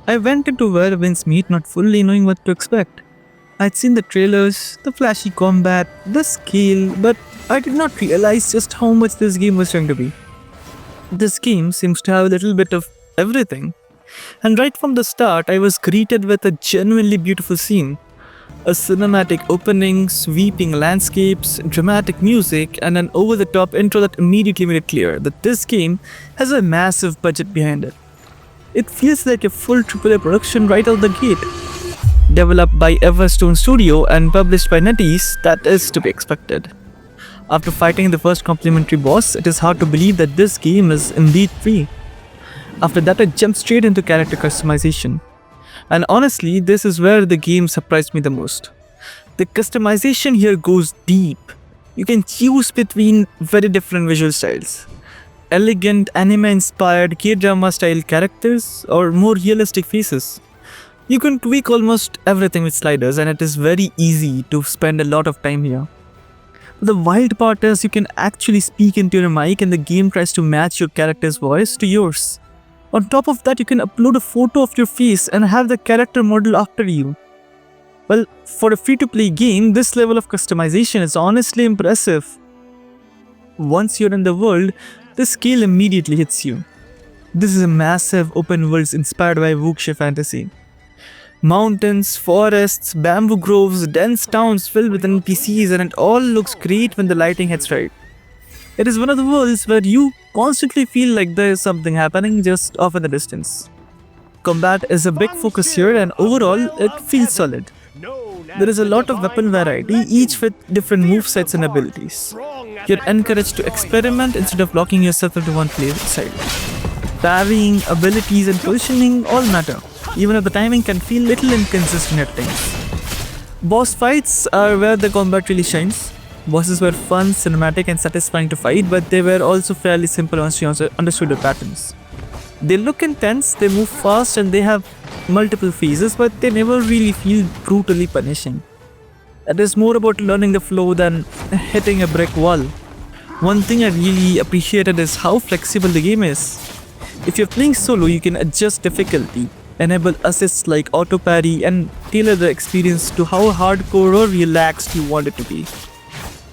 I went into Where Winds Meet not fully knowing what to expect. I'd seen the trailers, the flashy combat, the scale, but I did not realize just how much this game was trying to be. This game seems to have a little bit of everything. And right from the start, I was greeted with a genuinely beautiful scene. A cinematic opening, sweeping landscapes, dramatic music, and an over the top intro that immediately made it clear that this game has a massive budget behind it. It feels like a full AAA production right out the gate. Developed by Everstone Studio and published by NetEase, that is to be expected. After fighting the first complimentary boss, it is hard to believe that this game is indeed free. After that, I jumped straight into character customization. And honestly, this is where the game surprised me the most. The customization here goes deep. You can choose between very different visual styles. Elegant, anime-inspired, K-drama style characters or more realistic faces. You can tweak almost everything with sliders and it is very easy to spend a lot of time here. The wild part is you can actually speak into your mic and the game tries to match your character's voice to yours. On top of that, you can upload a photo of your face and have the character model after you. Well, for a free-to-play game, this level of customization is honestly impressive. Once you're in the world, the scale immediately hits you. This is a massive open world inspired by Wuxia fantasy. Mountains, forests, bamboo groves, dense towns filled with NPCs, and it all looks great when the lighting hits right. It is one of the worlds where you constantly feel like there is something happening just off in the distance. Combat is a big focus here and overall it feels solid. There is a lot of weapon variety, each with different movesets and abilities. You're encouraged to experiment instead of locking yourself into one play side. Parrying, abilities and positioning all matter, even if the timing can feel little inconsistent at times. Boss fights are where the combat really shines. Bosses were fun, cinematic and satisfying to fight, but they were also fairly simple once you understood the patterns. They look intense, they move fast and they have multiple phases, but they never really feel brutally punishing. It is more about learning the flow than hitting a brick wall. One thing I really appreciated is how flexible the game is. If you're playing solo, you can adjust difficulty, enable assists like auto parry and tailor the experience to how hardcore or relaxed you want it to be.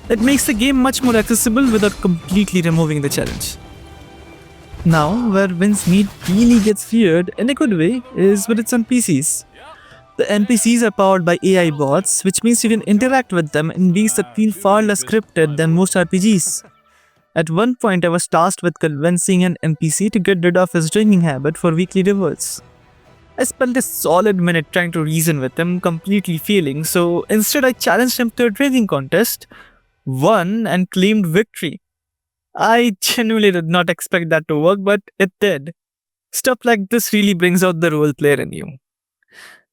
It makes the game much more accessible without completely removing the challenge. Now, where Winds Meet really gets weird in a good way is with its NPCs. The NPCs are powered by AI bots, which means you can interact with them in ways that feel far less scripted than most RPGs. At one point, I was tasked with convincing an NPC to get rid of his drinking habit for weekly rewards. I spent a solid minute trying to reason with him, completely failing, so instead I challenged him to a drinking contest, won and claimed victory. I genuinely did not expect that to work, but it did. Stuff like this really brings out the role player in you.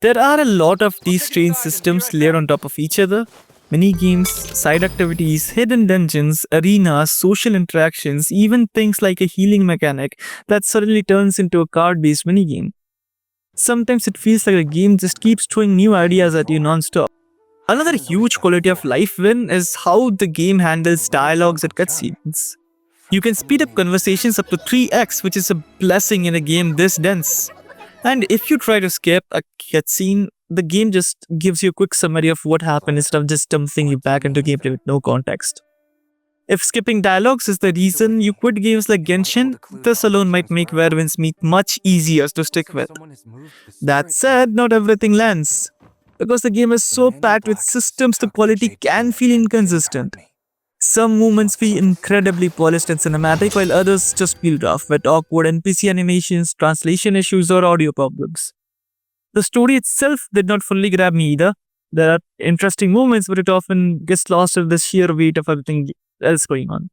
There are a lot of these strange systems layered on top of each other. Mini games, side activities, hidden dungeons, arenas, social interactions, even things like a healing mechanic that suddenly turns into a card-based minigame. Sometimes it feels like the game just keeps throwing new ideas at you non-stop. Another huge quality of life win is how the game handles dialogues and cutscenes. You can speed up conversations up to 3x, which is a blessing in a game this dense. And if you try to skip a cutscene, the game just gives you a quick summary of what happened instead of just dumping you back into gameplay with no context. If skipping dialogues is the reason you quit games like Genshin, this alone might make Where Winds Meet much easier to stick with. That said, not everything lands. Because the game is so packed with systems, the quality can feel inconsistent. Some moments feel incredibly polished and cinematic, while others just feel rough, with awkward NPC animations, translation issues, or audio problems. The story itself did not fully grab me either. There are interesting moments, but it often gets lost in the sheer weight of everything else going on.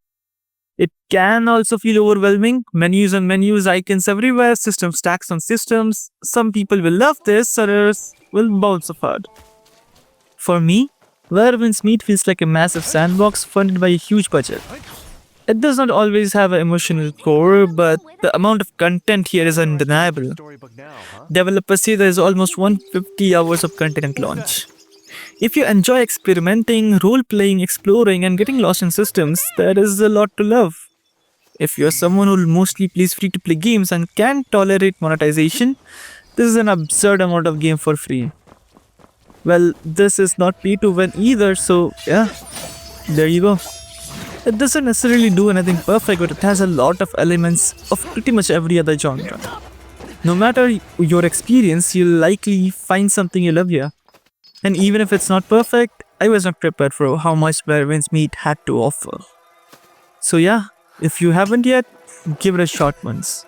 It can also feel overwhelming. Menus on menus, icons everywhere, system stacks on systems. Some people will love this, others will bounce apart. For me, Where Winds Meet feels like a massive sandbox funded by a huge budget. It does not always have an emotional core, but the amount of content here is undeniable. Developers say there is almost 150 hours of content at launch. If you enjoy experimenting, role-playing, exploring, and getting lost in systems, there is a lot to love. If you're someone who mostly plays free-to-play games and can't tolerate monetization, This is an absurd amount of game for free. Well, this is not pay to win either, so yeah, there you go. It doesn't necessarily do anything perfect, but it has a lot of elements of pretty much every other genre. No matter your experience, you'll likely find something you love here. And even if it's not perfect, I was not prepared for how much Berwin's Meat had to offer. So yeah, if you haven't yet, give it a shot once.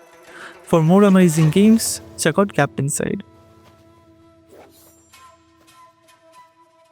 For more amazing games, check out Captain Side.